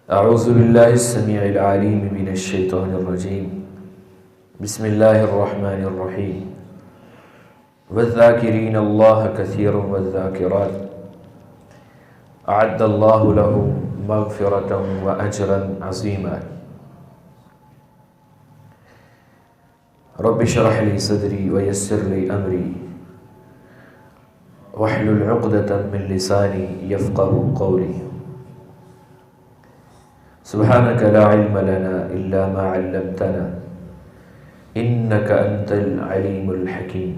اعوذ باللہ السمیع العلیم من الشیطان الرجیم بسم اللہ الرحمن الرحیم والذاکرین اللہ کثیرا والذاکرات اعد اللہ لهم مغفرة واجرا عظیما رب اشرح لی صدری ویسر لی امری واحلل عقدة من لسانی یفقهوا قولی سبحانك لا علم لنا إلا ما علمتنا إنك أنت العليم الحكيم۔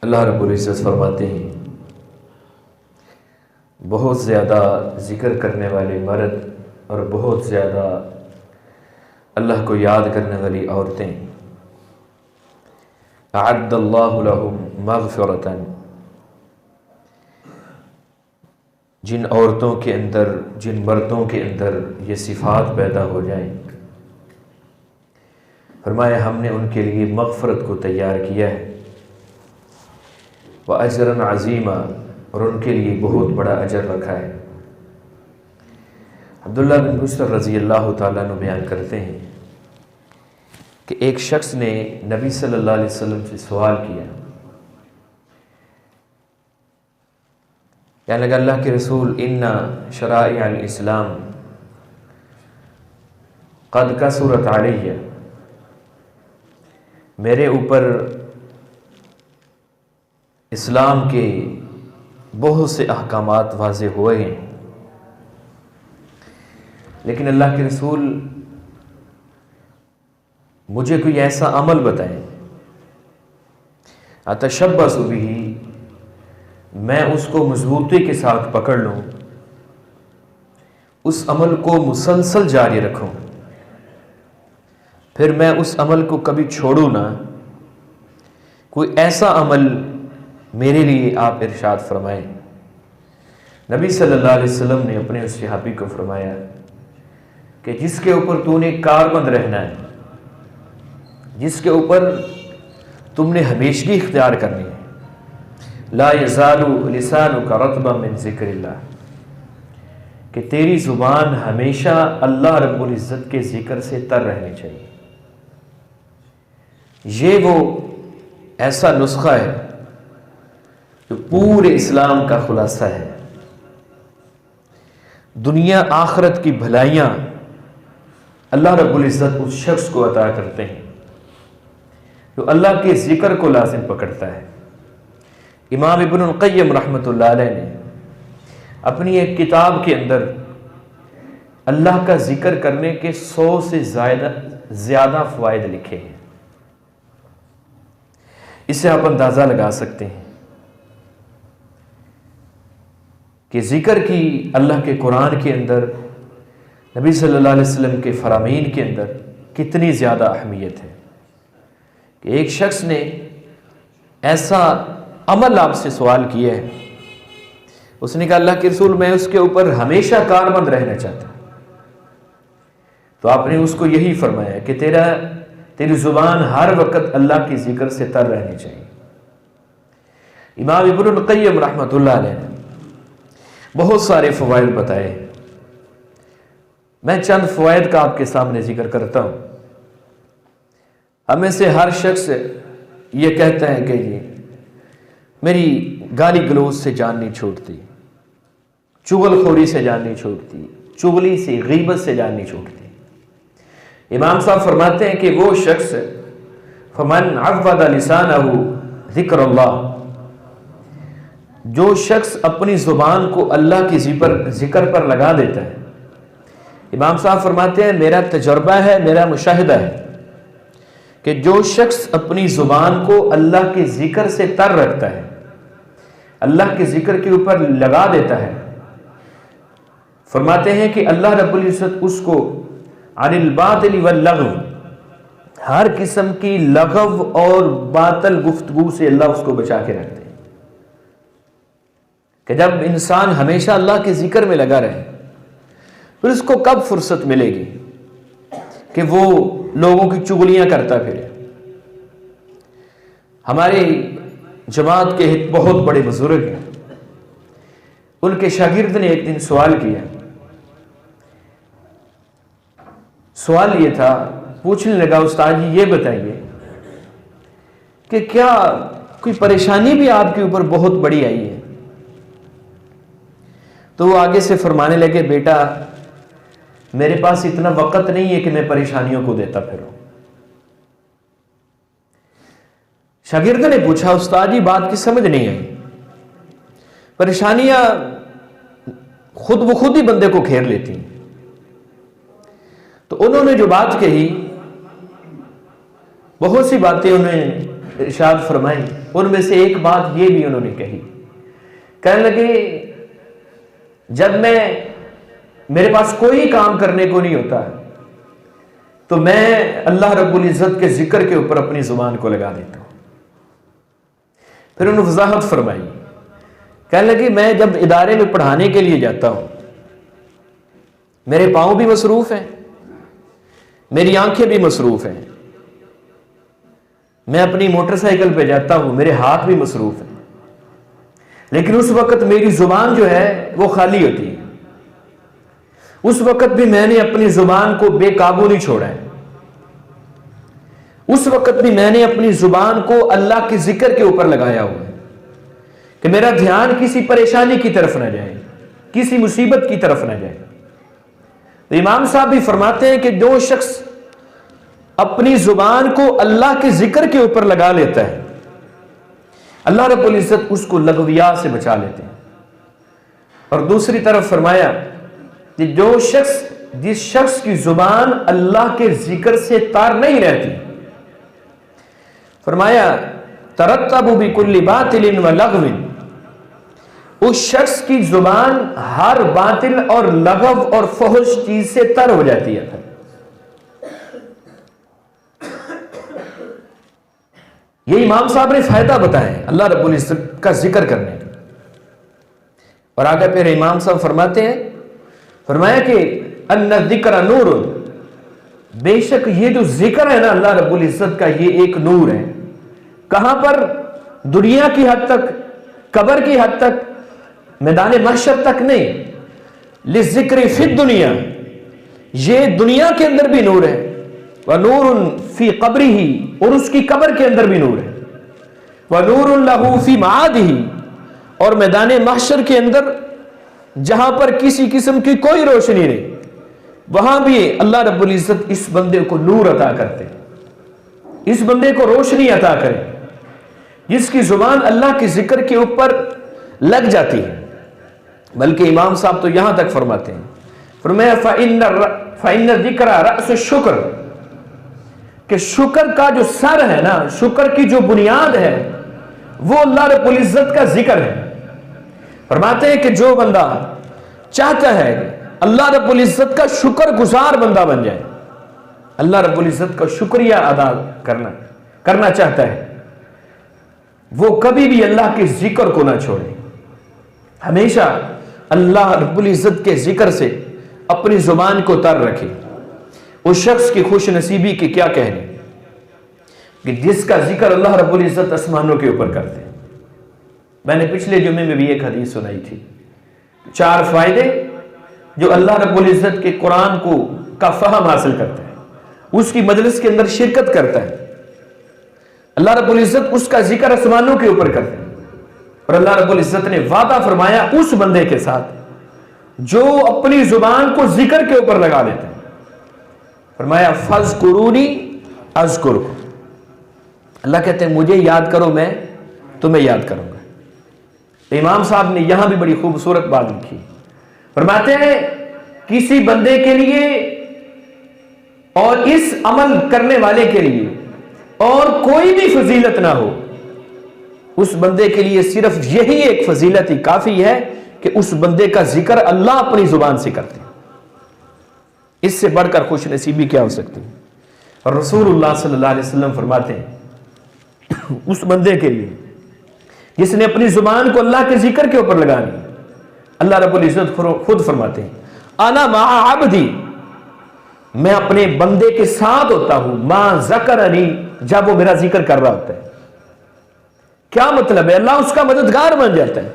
اللہ رب العزت فرماتے ہیں بہت زیادہ ذکر کرنے والے مرد اور بہت زیادہ اللہ کو یاد کرنے والی عورتیں اعد اللہ لهم مغفرة، جن عورتوں کے اندر جن مردوں کے اندر یہ صفات پیدا ہو جائیں، فرمایا ہم نے ان کے لیے مغفرت کو تیار کیا ہے، وَأَجْرًا عَظِيمًا، اور ان کے لیے بہت بڑا اجر رکھا ہے۔ عبداللہ بن بشر رضی اللہ تعالیٰ عنہ بیان کرتے ہیں کہ ایک شخص نے نبی صلی اللہ علیہ وسلم سے سوال کیا، کہنے لگا اللہ کے رسول ان شرائع الاسلام قد کثرت علیہ، میرے اوپر اسلام کے بہت سے احکامات واضح ہوئے ہیں، لیکن اللہ کے رسول مجھے کوئی ایسا عمل بتائیں اتشبث بہ، میں اس کو مضبوطی کے ساتھ پکڑ لوں، اس عمل کو مسلسل جاری رکھوں، پھر میں اس عمل کو کبھی چھوڑوں نہ، کوئی ایسا عمل میرے لیے آپ ارشاد فرمائیں۔ نبی صلی اللہ علیہ وسلم نے اپنے اس صحابی کو فرمایا کہ جس کے اوپر تو نے کاربند رہنا ہے، جس کے اوپر تم نے ہمیشگی اختیار کرنی ہے، لا یزال لسانک رطبا من ذکر اللہ، کہ تیری زبان ہمیشہ اللہ رب العزت کے ذکر سے تر رہنی چاہیے۔ یہ وہ ایسا نسخہ ہے جو پورے اسلام کا خلاصہ ہے۔ دنیا آخرت کی بھلائیاں اللہ رب العزت اس شخص کو عطا کرتے ہیں جو اللہ کے ذکر کو لازم پکڑتا ہے۔ امام ابن القیم رحمۃ اللہ علیہ نے اپنی ایک کتاب کے اندر اللہ کا ذکر کرنے کے 100 سے زیادہ فوائد لکھے ہیں۔ اس سے آپ اندازہ لگا سکتے ہیں کہ ذکر کی اللہ کے قرآن کے اندر، نبی صلی اللہ علیہ وسلم کے فرامین کے اندر کتنی زیادہ اہمیت ہے کہ ایک شخص نے ایسا عمل آپ سے سوال کیا ہے، اس نے کہا اللہ کے رسول میں اس کے اوپر ہمیشہ کاربند رہنا چاہتا ہوں، تو آپ نے اس کو یہی فرمایا کہ تیری زبان ہر وقت اللہ کی ذکر سے تر رہنی چاہیے۔ امام ابن القیم رحمۃ اللہ علیہ نے بہت سارے فوائد بتائے، میں چند فوائد کا آپ کے سامنے ذکر کرتا ہوں۔ ہمیں سے ہر شخص یہ کہتا ہے کہ جی میری گالی گلوچ سے جان نہیں چھوٹتی، چغل خوری سے جان نہیں چھوٹتی، چغلی سے، غیبت سے جان نہیں چھوٹتی۔ امام صاحب فرماتے ہیں کہ وہ شخص فمن عود لسانہ ذکر اللہ، جو شخص اپنی زبان کو اللہ کی ذکر پر لگا دیتا ہے، امام صاحب فرماتے ہیں میرا تجربہ ہے، میرا مشاہدہ ہے کہ جو شخص اپنی زبان کو اللہ کے ذکر سے تر رکھتا ہے، اللہ کے ذکر کے اوپر لگا دیتا ہے، فرماتے ہیں کہ اللہ رب العزت اس کو عن الباطل واللغو، ہر قسم کی لغو اور باطل گفتگو سے اللہ اس کو بچا کے رکھتے ہیں۔ کہ جب انسان ہمیشہ اللہ کے ذکر میں لگا رہے، پھر اس کو کب فرصت ملے گی کہ وہ لوگوں کی چغلیاں کرتا پھرے۔ ہمارے جماعت کے ایک بہت بڑے بزرگ ہیں، ان کے شاگرد نے ایک دن سوال کیا. سوال یہ تھا، پوچھنے لگا استاد جی یہ بتائیے کہ کیا کوئی پریشانی بھی آپ کے اوپر بہت بڑی آئی ہے؟ تو وہ آگے سے فرمانے لگے بیٹا میرے پاس اتنا وقت نہیں ہے کہ میں پریشانیوں کو دیتا پھروں. شاگرد نے پوچھا استاد جی بات کی سمجھ نہیں آئی. پریشانیاں خود بخود ہی بندے کو گھیر لیتی ہیں. تو انہوں نے جو بات کہی، بہت سی باتیں انہوں نے ارشاد فرمائی، ان میں سے ایک بات یہ بھی انہوں نے کہی. کہنے لگے جب میرے پاس کوئی کام کرنے کو نہیں ہوتا تو میں اللہ رب العزت کے ذکر کے اوپر اپنی زبان کو لگا دیتا ہوں. پھر انہوں نے وضاحت فرمائی. کہنے لگے میں جب ادارے میں پڑھانے کے لیے جاتا ہوں میرے پاؤں بھی مصروف ہیں، میری آنکھیں بھی مصروف ہیں. میں اپنی موٹر سائیکل پہ جاتا ہوں، میرے ہاتھ بھی مصروف ہیں، لیکن اس وقت میری زبان جو ہے وہ خالی ہوتی ہے. اس وقت بھی میں نے اپنی زبان کو بے قابو نہیں چھوڑا ہے. اس وقت بھی میں نے اپنی زبان کو اللہ کے ذکر کے اوپر لگایا ہوا ہے کہ میرا دھیان کسی پریشانی کی طرف نہ جائے، کسی مصیبت کی طرف نہ جائے. تو امام صاحب بھی فرماتے ہیں کہ جو شخص اپنی زبان کو اللہ کے ذکر کے اوپر لگا لیتا ہے اللہ رب العزت اس کو لغویات سے بچا لیتے ہیں. اور دوسری طرف فرمایا کہ جس شخص کی زبان اللہ کے ذکر سے تار نہیں رہتی، فرمایا ترتب بکل باطل و لغو، اس شخص کی زبان ہر باطل اور لغو اور فحش چیز سے تر ہو جاتی ہے. یہ امام صاحب نے فائدہ بتایا اللہ رب العزت کا ذکر کرنے کا. اور آگے پھر امام صاحب فرماتے ہیں، فرمایا کہ ان الذکر نور، بے شک یہ جو ذکر ہے نا اللہ رب العزت کا یہ ایک نور ہے. کہاں پر؟ دنیا کی حد تک، قبر کی حد تک، میدان محشر تک نہیں. للذکر فی الدنیا، یہ دنیا کے اندر بھی نور ہے. وَنُورٌ فِي قَبْرِهِ، اور اس کی قبر کے اندر بھی نور ہے. وَنُورٌ لَهُ فِي مَعَادِهِ، اور میدان محشر کے اندر جہاں پر کسی قسم کی کوئی روشنی نہیں وہاں بھی اللہ رب العزت اس بندے کو نور عطا کرتے، اس بندے کو روشنی عطا کرے جس کی زبان اللہ کے ذکر کے اوپر لگ جاتی ہے. بلکہ امام صاحب تو یہاں تک فرماتے ہیں، فرمایا فَإِنَّ الذِّكْرَ رَأْسُ الشُّكْرِ، کہ شکر کا جو سر ہے نا، شکر کی جو بنیاد ہے وہ اللہ رب العزت کا ذکر ہے. فرماتے ہیں کہ جو بندہ چاہتا ہے اللہ رب العزت کا شکر گزار بندہ بن جائے، اللہ رب العزت کا شکریہ ادا کرنا چاہتا ہے، وہ کبھی بھی اللہ کے ذکر کو نہ چھوڑے، ہمیشہ اللہ رب العزت کے ذکر سے اپنی زبان کو تر رکھے. اس شخص کی خوش نصیبی کی کیا کہنے کہ جس کا ذکر اللہ رب العزت آسمانوں کے اوپر کرتے ہیں. میں نے پچھلے جمعے میں بھی ایک حدیث سنائی تھی. 4 فائدے جو اللہ رب العزت کے قرآن کا فہم حاصل کرتا ہے، اس کی مجلس کے اندر شرکت کرتا ہے، اللہ رب العزت اس کا ذکر آسمانوں کے اوپر کرتے ہیں. اور اللہ رب العزت نے وعدہ فرمایا اس بندے کے ساتھ جو اپنی زبان کو ذکر کے اوپر لگا لیتے ہیں. فرمایا فَاذْكُرُونِي أَذْكُرْكُمْ، اللہ کہتے ہیں مجھے یاد کرو میں تمہیں یاد کروں گا. امام صاحب نے یہاں بھی بڑی خوبصورت بات لکھی. فرماتے ہیں کسی بندے کے لیے اور اس عمل کرنے والے کے لیے اور کوئی بھی فضیلت نہ ہو، اس بندے کے لیے صرف یہی ایک فضیلت ہی کافی ہے کہ اس بندے کا ذکر اللہ اپنی زبان سے کرتے ہیں. اس سے بڑھ کر خوش نصیبی کیا ہو سکتی ہے؟ اور رسول اللہ صلی اللہ علیہ وسلم فرماتے ہیں اس بندے کے لیے جس نے اپنی زبان کو اللہ کے ذکر کے اوپر لگا لی، اللہ رب العزت خود فرماتے ہیں انا مع عبدی، میں اپنے بندے کے ساتھ ہوتا ہوں، ما ذکرنی، جب وہ میرا ذکر کر رہا ہوتا ہے. کیا مطلب ہے؟ اللہ اس کا مددگار بن جاتا ہے.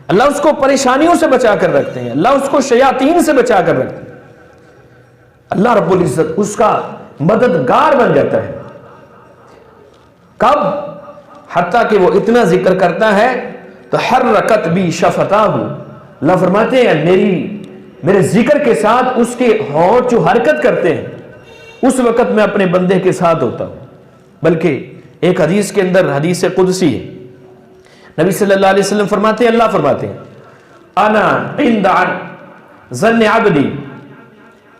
اللہ اس کو پریشانیوں سے بچا کر رکھتے ہیں، اللہ اس کو شیاطین سے بچا کر رکھتے ہیں، اللہ رب العزت اس کا مددگار بن جاتا ہے۔ کب؟ حتیٰ کہ وہ اتنا ذکر کرتا ہے تو حرکت بھی شفتاہ، اللہ فرماتے ہیں میرے ذکر کے ساتھ اس کے ہونٹ جو حرکت کرتے ہیں، اس وقت میں اپنے بندے کے ساتھ ہوتا ہوں۔ بلکہ ایک حدیث کے اندر، حدیث قدسی ہے، نبی صلی اللہ علیہ وسلم فرماتے ہیں، اللہ فرماتے ہیں انا عند ظن عبدی،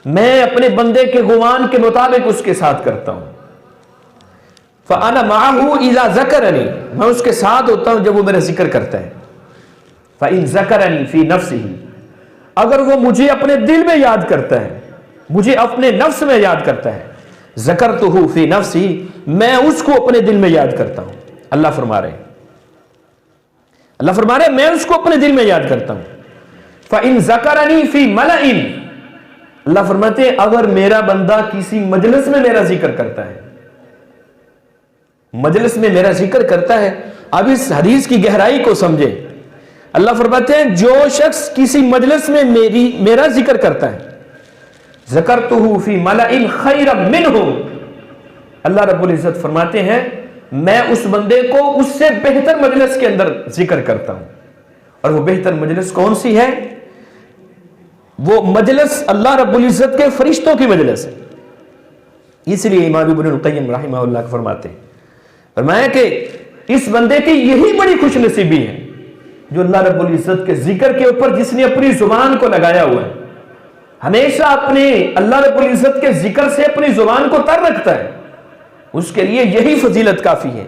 میں اپنے بندے کے گمان کے مطابق اس کے ساتھ کرتا ہوں۔ فانا معه اذا ذکرنی، میں اس کے ساتھ ہوتا ہوں جب وہ میرا ذکر کرتا ہے۔ فان ذکرنی فی نفسہ، اگر وہ مجھے اپنے دل میں یاد کرتا ہے، مجھے اپنے نفس میں یاد کرتا ہے، ذکرتہ فی نفسی، میں اس کو اپنے دل میں یاد کرتا ہوں۔ اللہ فرما رہے ہیں میں اس کو اپنے دل میں یاد کرتا ہوں۔ فَإِن ذَكَرَنِي فِي مَلَئٍ، اللہ فرماتے ہیں اگر میرا بندہ کسی مجلس میں میرا ذکر کرتا ہے، مجلس میں میرا ذکر کرتا ہے، اب اس حدیث کی گہرائی کو سمجھے۔ اللہ فرماتے ہیں جو شخص کسی مجلس میں میرا ذکر کرتا ہے، ذَكَرْتُهُ فِي مَلَئٍ خَيْرًا مِّنْهُ، اللہ رب العزت فرماتے ہیں میں اس بندے کو اس سے بہتر مجلس کے اندر ذکر کرتا ہوں۔ اور وہ بہتر مجلس کون سی ہے؟ وہ مجلس اللہ رب العزت کے فرشتوں کی مجلس ہے۔ اس لیے امام ابن القیم رحمہ اللہ فرماتے ہیں، فرمایا کہ اس بندے کی یہی بڑی خوش نصیبی ہے جو اللہ رب العزت کے ذکر کے اوپر جس نے اپنی زبان کو لگایا ہوا ہے، ہمیشہ اپنے اللہ رب العزت کے ذکر سے اپنی زبان کو تر رکھتا ہے، اس کے لیے یہی فضیلت کافی ہے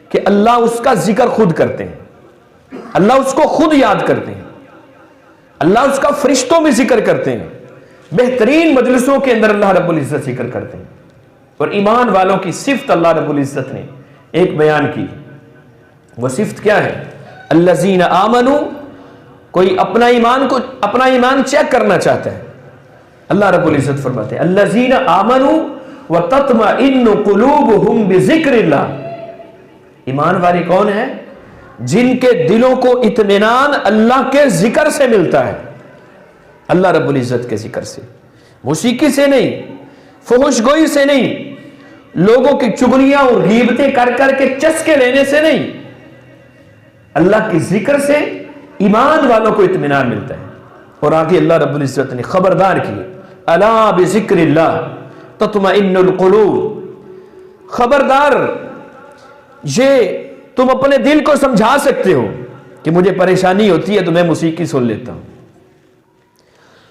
کہ اللہ اس کا ذکر خود کرتے ہیں، اللہ اس کو خود یاد کرتے ہیں، اللہ اس کا فرشتوں میں ذکر کرتے ہیں، بہترین مجلسوں کے اندر اللہ رب العزت ذکر کرتے ہیں۔ اور ایمان والوں کی صفت اللہ رب العزت نے ایک بیان کی، وہ صفت کیا ہے؟ الذین آمنوا، کوئی اپنا ایمان چیک کرنا چاہتا ہے، اللہ رب العزت فرماتے ہیں الذین آمنوا وَتَطْمَئِنُّ قُلُوبُهُمْ بِذِكْرِ اللَّهِ، ایمان والے کون ہیں؟ جن کے دلوں کو اطمینان اللہ کے ذکر سے ملتا ہے، اللہ رب العزت کے ذکر سے، موسیقی سے نہیں، فحش گوئی سے نہیں، لوگوں کی چغلیاں اور غیبتیں کر کر کے چسکے لینے سے نہیں، اللہ کے ذکر سے ایمان والوں کو اطمینان ملتا ہے۔ اور آگے اللہ رب العزت نے خبردار کی، الا بذکر اللہ تطمئن القلوب، خبردار، یہ تم اپنے دل کو سمجھا سکتے ہو کہ مجھے پریشانی ہوتی ہے تو میں موسیقی سن لیتا ہوں،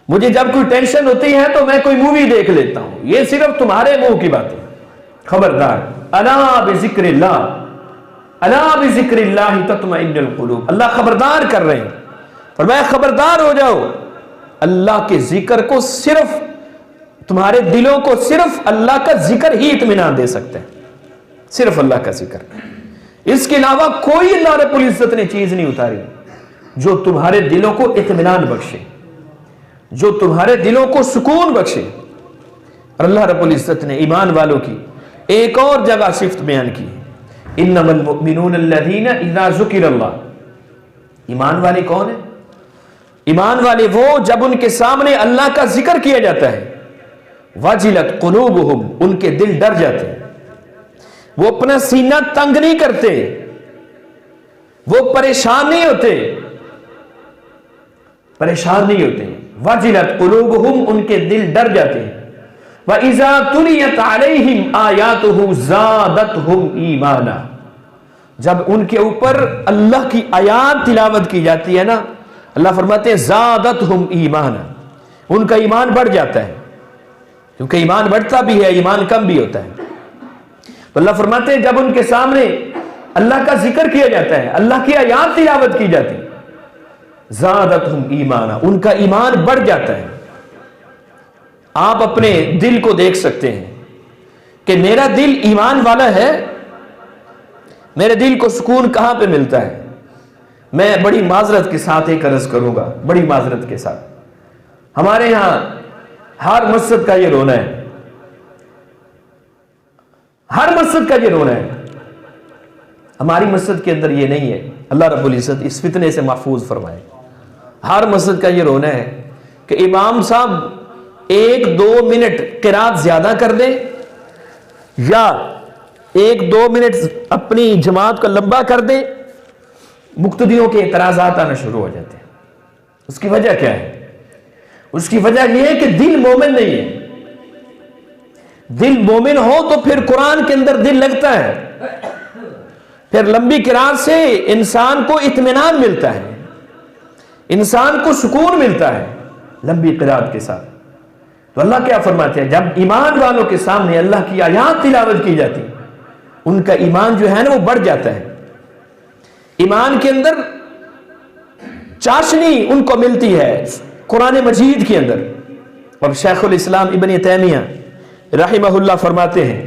مجھے جب کوئی ٹینشن ہوتی ہے تو میں کوئی مووی دیکھ لیتا ہوں، یہ صرف تمہارے منہ کی بات ہے۔ خبردار، الا بذکر اللہ، الا بذکر اللہ تطمئن القلوب، اللہ خبردار کر رہے ہیں، فرمایا خبردار ہو جاؤ، اللہ کے ذکر کو صرف تمہارے دلوں کو صرف اللہ کا ذکر ہی اطمینان دے سکتے ہیں، صرف اللہ کا ذکر، اس کے علاوہ کوئی اللہ رب العزت نے چیز نہیں اتاری جو تمہارے دلوں کو اطمینان بخشے، جو تمہارے دلوں کو سکون بخشے۔ اور اللہ رب العزت نے ایمان والوں کی ایک اور جگہ صفت بیان کی، انما المؤمنون الذین اذا ذکر اللہ، ایمان والے کون ہیں؟ ایمان والے وہ جب ان کے سامنے اللہ کا ذکر کیا جاتا ہے، وجلت قلوبہم، ان کے دل ڈر جاتے ہیں، وہ اپنا سینہ تنگ نہیں کرتے، وہ پریشان نہیں ہوتے، وجلت قلوبہم، ان کے دل ڈر جاتے ہیں، وَإِذَا تُلِيَتْ عَلَيْهِمْ آيَاتُهُ زَادَتْهُمْ إِيمَانًا، جب ان کے اوپر اللہ کی آیات تلاوت کی جاتی ہے نا، اللہ فرماتے ہیں زادتہم ایمانا، ان کا ایمان بڑھ جاتا ہے، کیونکہ ایمان بڑھتا بھی ہے، ایمان کم بھی ہوتا ہے۔ تو اللہ فرماتے ہیں جب ان کے سامنے اللہ کا ذکر کیا جاتا ہے، اللہ کی آیات تلاوت کی جاتی ہے، زادتہم ایمانا، ان کا ایمان بڑھ جاتا ہے۔ آپ اپنے دل کو دیکھ سکتے ہیں کہ میرا دل ایمان والا ہے، میرے دل کو سکون کہاں پہ ملتا ہے؟ میں بڑی معذرت کے ساتھ ایک عرض کروں گا، بڑی معذرت کے ساتھ، ہمارے یہاں ہر مسجد کا یہ رونا ہے، ہر مسجد کا یہ رونا ہے، ہماری مسجد کے اندر یہ نہیں ہے۔ اللہ رب العزت اس فتنے سے محفوظ فرمائے۔ ہر مسجد کا یہ رونا ہے کہ امام صاحب 1-2 منٹ قرات زیادہ کر دیں یا 1-2 منٹ اپنی جماعت کو لمبا کر دیں، مقتدیوں کے اعتراضات آنا شروع ہو جاتے ہیں۔ اس کی وجہ کیا ہے؟ اس کی وجہ یہ ہے کہ دل مومن نہیں ہے۔ دل مومن ہو تو پھر قرآن کے اندر دل لگتا ہے، پھر لمبی قرات سے انسان کو اطمینان ملتا ہے، انسان کو سکون ملتا ہے لمبی قرات کے ساتھ۔ تو اللہ کیا فرماتے ہیں؟ جب ایمان والوں کے سامنے اللہ کی آیات تلاوت کی جاتی ان کا ایمان جو ہے نا وہ بڑھ جاتا ہے، ایمان کے اندر چاشنی ان کو ملتی ہے قرآن مجید کے اندر۔ اور شیخ الاسلام ابن تیمیہ رحمہ اللہ فرماتے ہیں،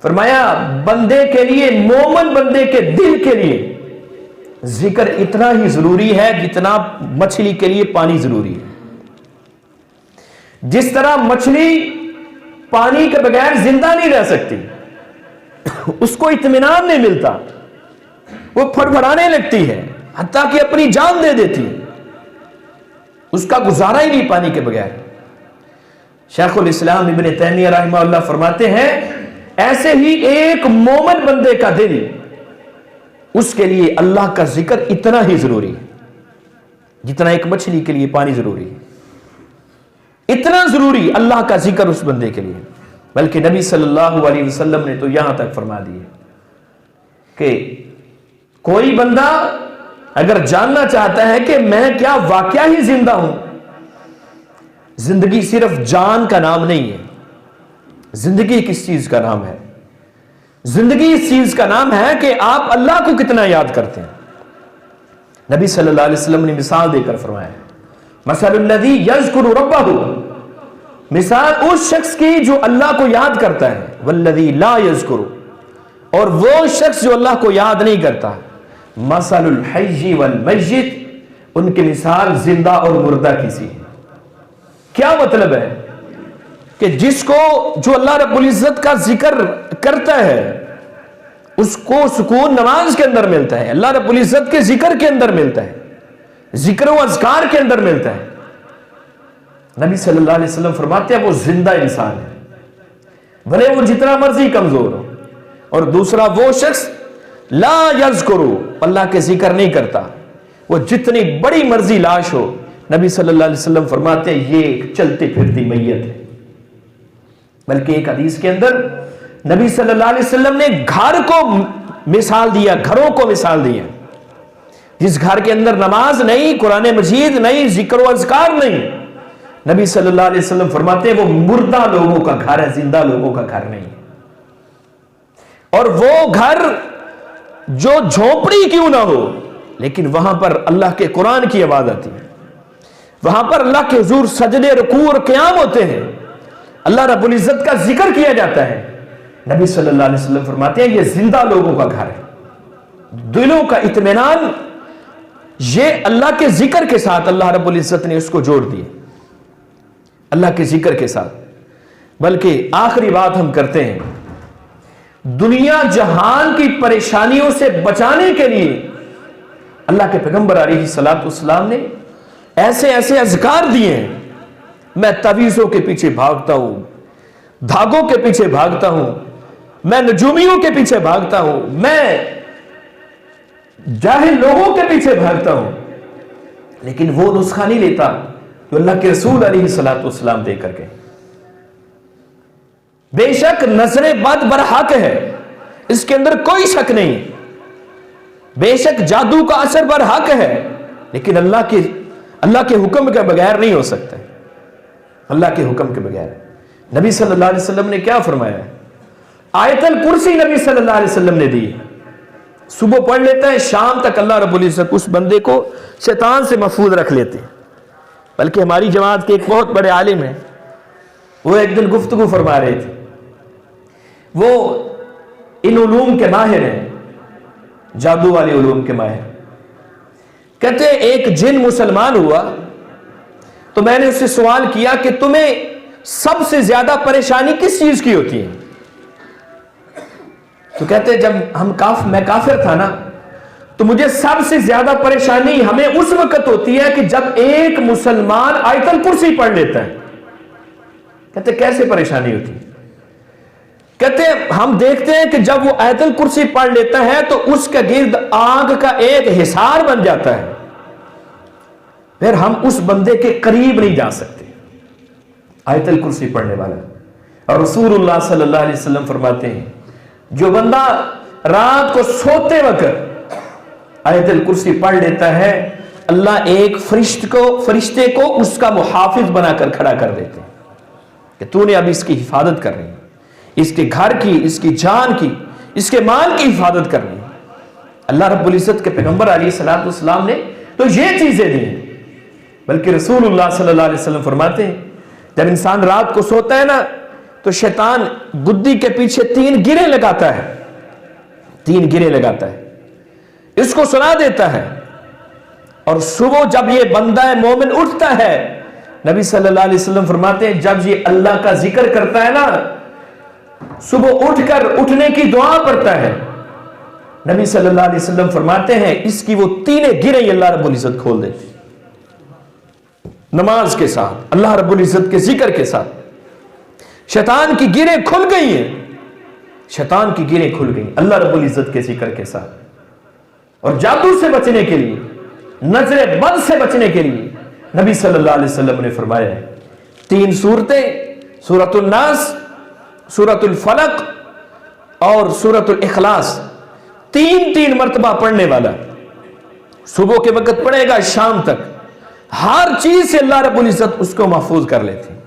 فرمایا بندے کے لیے، مومن بندے کے دل کے لیے ذکر اتنا ہی ضروری ہے جتنا مچھلی کے لیے پانی ضروری ہے۔ جس طرح مچھلی پانی کے بغیر زندہ نہیں رہ سکتی، اس کو اطمینان نہیں ملتا، وہ پھڑپھڑانے لگتی ہے، حتیٰ کہ اپنی جان دے دیتی ہے، اس کا گزارا ہی نہیں پانی کے بغیر۔ شیخ الاسلام ابن تیمیہ رحمہ اللہ فرماتے ہیں ایسے ہی ایک مومن بندے کا دل، اس کے لیے اللہ کا ذکر اتنا ہی ضروری ہے جتنا ایک مچھلی کے لیے پانی ضروری ہے، اتنا ضروری اللہ کا ذکر اس بندے کے لیے۔ بلکہ نبی صلی اللہ علیہ وسلم نے تو یہاں تک فرما دیے کہ کوئی بندہ اگر جاننا چاہتا ہے کہ میں کیا واقعہ ہی زندہ ہوں، زندگی صرف جان کا نام نہیں ہے، زندگی کس چیز کا نام ہے؟ زندگی اس چیز کا نام ہے کہ آپ اللہ کو کتنا یاد کرتے ہیں۔ نبی صلی اللہ علیہ وسلم نے مثال دے کر فرمایا، مثل الذی یذکر ربہ، مثال اس شخص کی جو اللہ کو یاد کرتا ہے، والذی لا یذکر، اور وہ شخص جو اللہ کو یاد نہیں کرتا، مثل الحی والمیت، ان کی مثال زندہ اور مردہ کی سی ہے۔ کیا مطلب ہے؟ کہ جس کو جو اللہ رب العزت کا ذکر کرتا ہے اس کو سکون نماز کے اندر ملتا ہے، اللہ رب العزت کے ذکر کے اندر ملتا ہے، ذکر و اذکار کے اندر ملتا ہے۔ نبی صلی اللہ علیہ وسلم فرماتے ہیں وہ زندہ انسان ہے، بھلے وہ جتنا مرضی کمزور ہو۔ اور دوسرا وہ شخص لا یذکرو، اللہ کے ذکر نہیں کرتا، وہ جتنی بڑی مرضی لاش ہو، نبی صلی اللہ علیہ وسلم فرماتے ہیں یہ ایک چلتی پھرتی میت ہے۔ بلکہ ایک حدیث کے اندر نبی صلی اللہ علیہ وسلم نے گھر کو مثال دیا، گھروں کو مثال دیا، جس گھر کے اندر نماز نہیں، قرآن مجید نہیں، ذکر و اذکار نہیں، نبی صلی اللہ علیہ وسلم فرماتے ہیں وہ مردہ لوگوں کا گھر ہے، زندہ لوگوں کا گھر نہیں۔ اور وہ گھر جو جھونپڑی کیوں نہ ہو لیکن وہاں پر اللہ کے قرآن کی آواز آتی ہے، وہاں پر اللہ کے حضور سجدے، رکوع اور قیام ہوتے ہیں، اللہ رب العزت کا ذکر کیا جاتا ہے، نبی صلی اللہ علیہ وسلم فرماتے ہیں یہ زندہ لوگوں کا گھر ہے۔ دلوں کا اطمینان یہ اللہ کے ذکر کے ساتھ اللہ رب العزت نے اس کو جوڑ دیا، اللہ کے ذکر کے ساتھ۔ بلکہ آخری بات ہم کرتے ہیں، دنیا جہان کی پریشانیوں سے بچانے کے لیے اللہ کے پیغمبر علیہ الصلوۃ والسلام نے ایسے ایسے اذکار دیے ہیں۔ میں تعویذوں کے پیچھے بھاگتا ہوں، دھاگوں کے پیچھے بھاگتا ہوں، میں نجومیوں کے پیچھے بھاگتا ہوں، میں جاہل لوگوں کے پیچھے بھاگتا ہوں، لیکن وہ نسخہ نہیں لیتا جو اللہ کے رسول علیہ الصلوۃ والسلام دے کر کے۔ بے شک نظر بد برحق ہے، اس کے اندر کوئی شک نہیں، بے شک جادو کا اثر برحق ہے، لیکن اللہ کے حکم کے بغیر نہیں ہو سکتا، اللہ کے حکم کے بغیر۔ نبی صلی اللہ علیہ وسلم نے کیا فرمایا ہے؟ آیت الکرسی نبی صلی اللہ علیہ وسلم نے دی، صبح پڑھ لیتا ہے، شام تک اللہ رب العزت اس بندے کو شیطان سے محفوظ رکھ لیتے ہیں۔ بلکہ ہماری جماعت کے ایک بہت بڑے عالم ہیں، وہ ایک دن گفتگو فرما رہے تھے، وہ ان علوم کے ماہر ہیں، جادو والے علوم کے ماہر۔ کہتے ایک جن مسلمان ہوا تو میں نے اس سے سوال کیا کہ تمہیں سب سے زیادہ پریشانی کس چیز کی ہوتی ہے؟ تو کہتے جب میں کافر تھا نا تو مجھے سب سے زیادہ پریشانی ہمیں اس وقت ہوتی ہے کہ جب ایک مسلمان آیت الکرسی پڑھ لیتا ہے. کہتے کیسے پریشانی ہوتی ہے؟ کہتے ہم دیکھتے ہیں کہ جب وہ آیت الکرسی پڑھ لیتا ہے تو اس کے گرد آگ کا ایک حصار بن جاتا ہے، پھر ہم اس بندے کے قریب نہیں جا سکتے آیت الکرسی پڑھنے والا. اور رسول اللہ صلی اللہ علیہ وسلم فرماتے ہیں جو بندہ رات کو سوتے وقت آیت الکرسی پڑھ لیتا ہے، اللہ ایک فرشتے کو اس کا محافظ بنا کر کھڑا کر دیتے ہیں کہ تو نے اب اس کی حفاظت کرنی ہے، اس کے گھر کی، اس کی جان کی، اس کے مال کی حفاظت کرنی ہے. اللہ رب العزت کے پیغمبر علیہ الصلوۃ والسلام نے تو یہ چیزیں دی ہیں. بلکہ رسول اللہ صلی اللہ علیہ وسلم فرماتے ہیں جب انسان رات کو سوتا ہے نا تو شیطان گدی کے پیچھے 3 گرے لگاتا ہے، 3 گرے لگاتا ہے، اس کو سنا دیتا ہے. اور صبح جب یہ بندہ مومن اٹھتا ہے، نبی صلی اللہ علیہ وسلم فرماتے ہیں جب یہ اللہ کا ذکر کرتا ہے نا، صبح اٹھ کر اٹھنے کی دعا پڑھتا ہے، نبی صلی اللہ علیہ وسلم فرماتے ہیں اس کی وہ 3 گرے اللہ رب العزت کھول دیتے نماز کے ساتھ، اللہ رب العزت کے ذکر کے ساتھ. شیطان کی گریں کھل گئی ہیں، شیطان کی گریں کھل گئی اللہ رب العزت کے ذکر کے ساتھ. اور جادو سے بچنے کے لیے، نظر بد سے بچنے کے لیے نبی صلی اللہ علیہ وسلم نے فرمایا ہے 3 سورتیں، سورۃ الناس، سورۃ الفلق اور سورۃ الاخلاص، 3 مرتبہ پڑھنے والا صبح کے وقت پڑھے گا شام تک ہر چیز سے اللہ رب العزت اس کو محفوظ کر لیتے ہیں.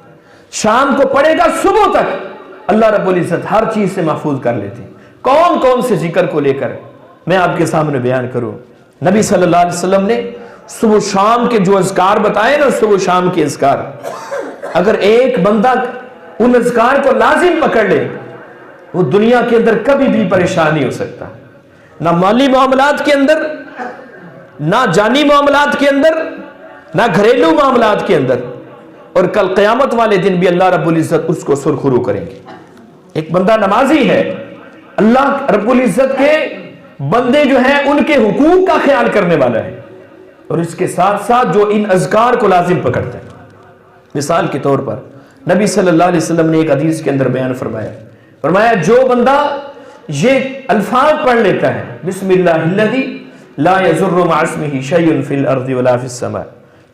شام کو پڑھے گا صبح تک اللہ رب العزت ہر چیز سے محفوظ کر لیتے ہیں. کون کون سے ذکر کو لے کر میں آپ کے سامنے بیان کروں. نبی صلی اللہ علیہ وسلم نے صبح شام کے جو اذکار بتائے نا، صبح شام کے اذکار، اگر ایک بندہ ان اذکار کو لازم پکڑ لے وہ دنیا کے اندر کبھی بھی پریشان نہیں ہو سکتا، نہ مالی معاملات کے اندر، نہ جانی معاملات کے اندر، نہ گھریلو معاملات کے اندر. اور کل قیامت والے دن بھی اللہ رب العزت اس کو سرخرو کریں گے. ایک بندہ نمازی ہے، اللہ رب العزت کے بندے جو ہیں ان کے حقوق کا خیال کرنے والا ہے، اور اس کے ساتھ ساتھ جو ان اذکار کو لازم پکڑتا ہے. مثال کے طور پر نبی صلی اللہ علیہ وسلم نے ایک حدیث کے اندر بیان فرمایا جو بندہ یہ الفاظ پڑھ لیتا ہے بسم اللہ الذی لا یضر مع اسمہ شیء فی الارض ولا فی السماء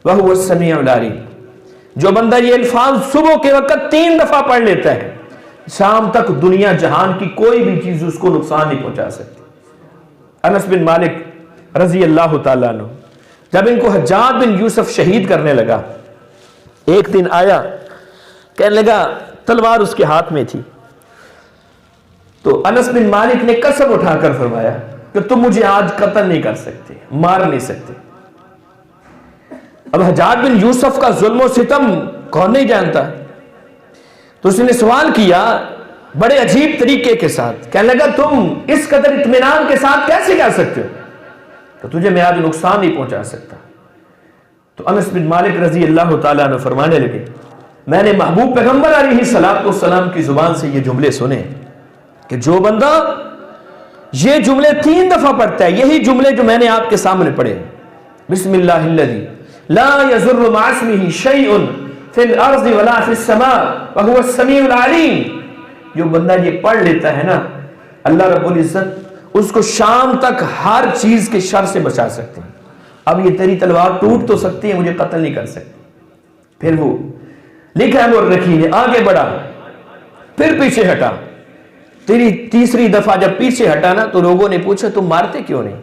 وہو السمیع العلیم، جو بندہ یہ الفاظ صبح کے وقت 3 دفعہ پڑھ لیتا ہے شام تک دنیا جہان کی کوئی بھی چیز اس کو نقصان نہیں پہنچا سکتی. انس بن مالک رضی اللہ تعالیٰ عنہ جب ان کو حجاج بن یوسف شہید کرنے لگا، ایک دن آیا کہنے لگا، تلوار اس کے ہاتھ میں تھی، تو انس بن مالک نے قسم اٹھا کر فرمایا کہ تم مجھے آج قتل نہیں کر سکتے، مار نہیں سکتے. اب حجاج بن یوسف کا ظلم و ستم کون نہیں جانتا، تو اس نے سوال کیا بڑے عجیب طریقے کے ساتھ، کہنے لگا تم اس قدر اطمینان کے ساتھ کیسے کہہ سکتے ہو کہ تجھے میں آج نقصان نہیں پہنچا سکتا. تو انس بن مالک رضی اللہ تعالیٰ عنہ فرمانے لگے میں نے محبوب پیغمبر علیہ الصلوۃ والسلام کی زبان سے یہ جملے سنے کہ جو بندہ یہ جملے 3 دفعہ پڑھتا ہے، یہی جملے جو میں نے آپ کے سامنے پڑھے، بسم اللہ الذی لا یضر مع اسمہ شیء فی الارض ولا فی السماء وہو السمیع العلیم، جو بندہ یہ پڑھ لیتا ہے نا اللہ رب العزت اس کو شام تک ہر چیز کے شر سے بچا سکتے ہیں. اب یہ تیری تلوار ٹوٹ تو سکتی ہے، مجھے قتل نہیں کر سکتی. پھر وہ لکھا ہے رکھی نے آگے بڑھا، پھر پیچھے ہٹا. تیری 3ری دفعہ جب پیچھے ہٹا نا تو لوگوں نے پوچھا تم مارتے کیوں نہیں؟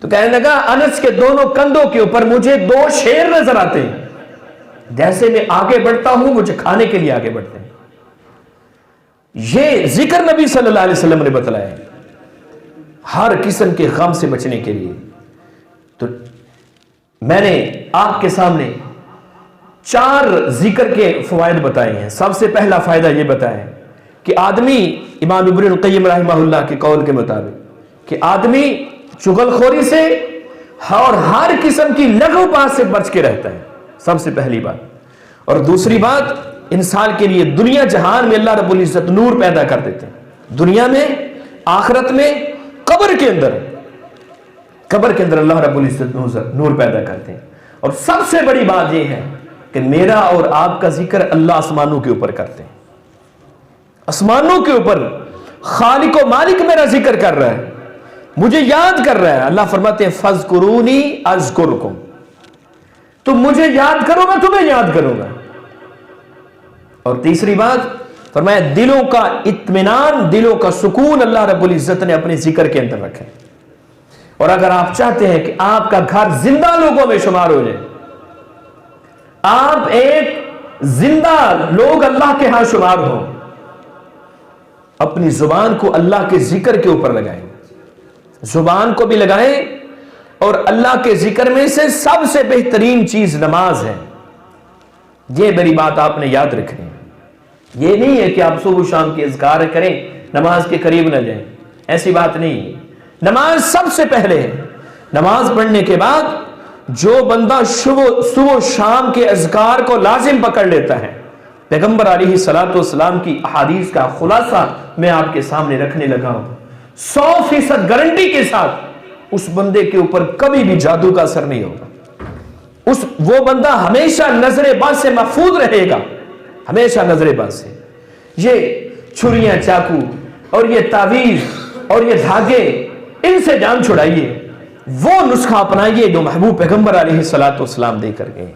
تو کہنے لگا انس کے دونوں کندھوں کے اوپر مجھے 2 شیر نظر آتے ہیں، جیسے میں آگے بڑھتا ہوں مجھے کھانے کے لیے آگے بڑھتے ہیں. یہ ذکر نبی صلی اللہ علیہ وسلم نے بتلایا ہے ہر قسم کے غم سے بچنے کے لیے. تو میں نے آپ کے سامنے 4 ذکر کے فوائد بتائے ہیں. سب سے پہلا فائدہ یہ بتایا ہے کہ آدمی، امام ابن القیم رحمہ اللہ کے قول کے مطابق، کہ آدمی چغل خوری سے اور ہر قسم کی لغو بات سے بچ کے رہتا ہے، سب سے پہلی بات. اور دوسری بات، انسان کے لیے دنیا جہان میں اللہ رب العزت نور پیدا کر دیتے ہیں، دنیا میں، آخرت میں، قبر کے اندر. قبر کے اندر اللہ رب العزت نور پیدا کرتے ہیں. اور سب سے بڑی بات یہ ہے کہ میرا اور آپ کا ذکر اللہ آسمانوں کے اوپر کرتے ہیں. آسمانوں کے اوپر خالق و مالک میرا ذکر کر رہا ہے, مجھے یاد کر رہا ہے. اللہ فرماتے ہیں فَاذْكُرُونِي أَذْكُرْكُمْ, تم مجھے یاد کرو میں تمہیں یاد کروں گا. اور تیسری بات فرمایا دلوں کا اطمینان, دلوں کا سکون اللہ رب العزت نے اپنے ذکر کے اندر رکھا ہے. اور اگر آپ چاہتے ہیں کہ آپ کا گھر زندہ لوگوں میں شمار ہو جائے, آپ ایک زندہ لوگ اللہ کے ہاں شمار ہو, اپنی زبان کو اللہ کے ذکر کے اوپر لگائیں, زبان کو بھی لگائیں. اور اللہ کے ذکر میں سے سب سے بہترین چیز نماز ہے. یہ میری بات آپ نے یاد رکھنی ہے. یہ نہیں ہے کہ آپ صبح شام کے اذکار کریں نماز کے قریب نہ جائیں, ایسی بات نہیں ہے. نماز سب سے پہلے ہے. نماز پڑھنے کے بعد جو بندہ صبح شام کے اذکار کو لازم پکڑ لیتا ہے, پیغمبر علیہ الصلوۃ والسلام کی احادیث کا خلاصہ میں آپ کے سامنے رکھنے لگا ہوں, 100% گارنٹی کے ساتھ اس بندے کے اوپر کبھی بھی جادو کا اثر نہیں ہوگا. وہ بندہ ہمیشہ نظر بد سے محفوظ رہے گا, ہمیشہ نظر بد سے. یہ چھریاں, چاقو اور یہ تعویذ اور یہ دھاگے, ان سے جان چھڑائیے. وہ نسخہ اپنائیے جو محبوب پیغمبر علیہ الصلوۃ والسلام دے کر گئے,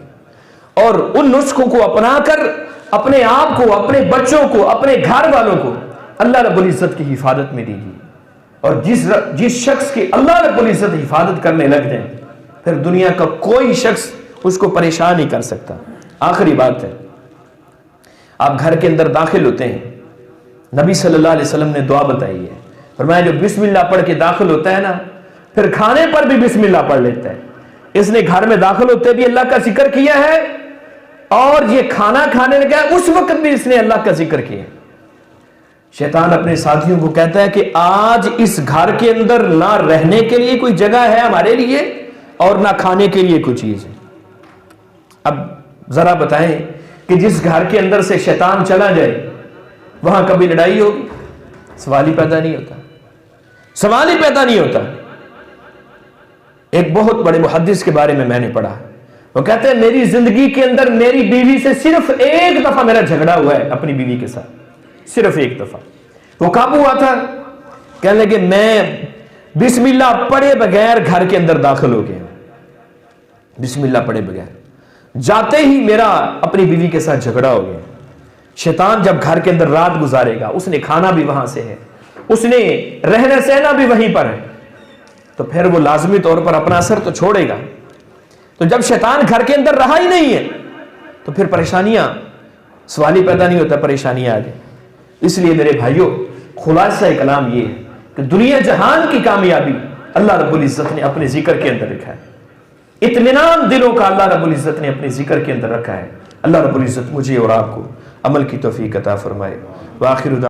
اور ان نسخوں کو اپنا کر اپنے آپ کو, اپنے بچوں کو, اپنے گھر والوں کو اللہ رب العزت کی حفاظت میں دیجیے. اور جس شخص کی اللہ رب العزت حفاظت کرنے لگ جائیں, پھر دنیا کا کوئی شخص اس کو پریشان نہیں کر سکتا. آخری بات ہے, آپ گھر کے اندر داخل ہوتے ہیں, نبی صلی اللہ علیہ وسلم نے دعا بتائی ہے. فرمایا جو بسم اللہ پڑھ کے داخل ہوتا ہے نا, پھر کھانے پر بھی بسم اللہ پڑھ لیتا ہے. اس نے گھر میں داخل ہوتے بھی اللہ کا ذکر کیا ہے, اور یہ کھانا کھانے لگا اس وقت بھی اس نے اللہ کا ذکر کیا. شیطان اپنے ساتھیوں کو کہتا ہے کہ آج اس گھر کے اندر نہ رہنے کے لیے کوئی جگہ ہے ہمارے لیے, اور نہ کھانے کے لیے کوئی چیز ہے. اب ذرا بتائیں کہ جس گھر کے اندر سے شیطان چلا جائے وہاں کبھی لڑائی ہوگی؟ سوال ہی پیدا نہیں ہوتا, سوال ہی پیدا نہیں ہوتا. ایک بہت بڑے محدث کے بارے میں نے پڑھا, وہ کہتے ہیں میری زندگی کے اندر میری بیوی سے صرف ایک دفعہ میرا جھگڑا ہوا ہے, اپنی بیوی کے ساتھ صرف ایک دفعہ. وہ کب ہوا تھا؟ کہنے لگے میں بسم اللہ پڑھے بغیر گھر کے اندر داخل ہو گیا, بسم اللہ پڑھے بغیر, جاتے ہی میرا اپنی بیوی کے ساتھ جھگڑا ہو گیا. شیطان جب گھر کے اندر رات گزارے گا, اس نے کھانا بھی وہاں سے ہے, اس نے رہنا سہنا بھی وہیں پر ہے, تو پھر وہ لازمی طور پر اپنا اثر تو چھوڑے گا. تو جب شیطان گھر کے اندر رہا ہی نہیں ہے تو پھر پریشانیاں, سوال ہی پیدا نہیں ہوتا, پریشانیاں آ جائیں. اس لیے میرے بھائیوں, خلاصہ کلام یہ ہے کہ دنیا جہان کی کامیابی اللہ رب العزت نے اپنے ذکر کے اندر رکھا ہے. اطمینان دلوں کا اللہ رب العزت نے اپنے ذکر کے اندر رکھا ہے. اللہ رب العزت مجھے اور آپ کو عمل کی توفیق عطا فرمائے. وآخر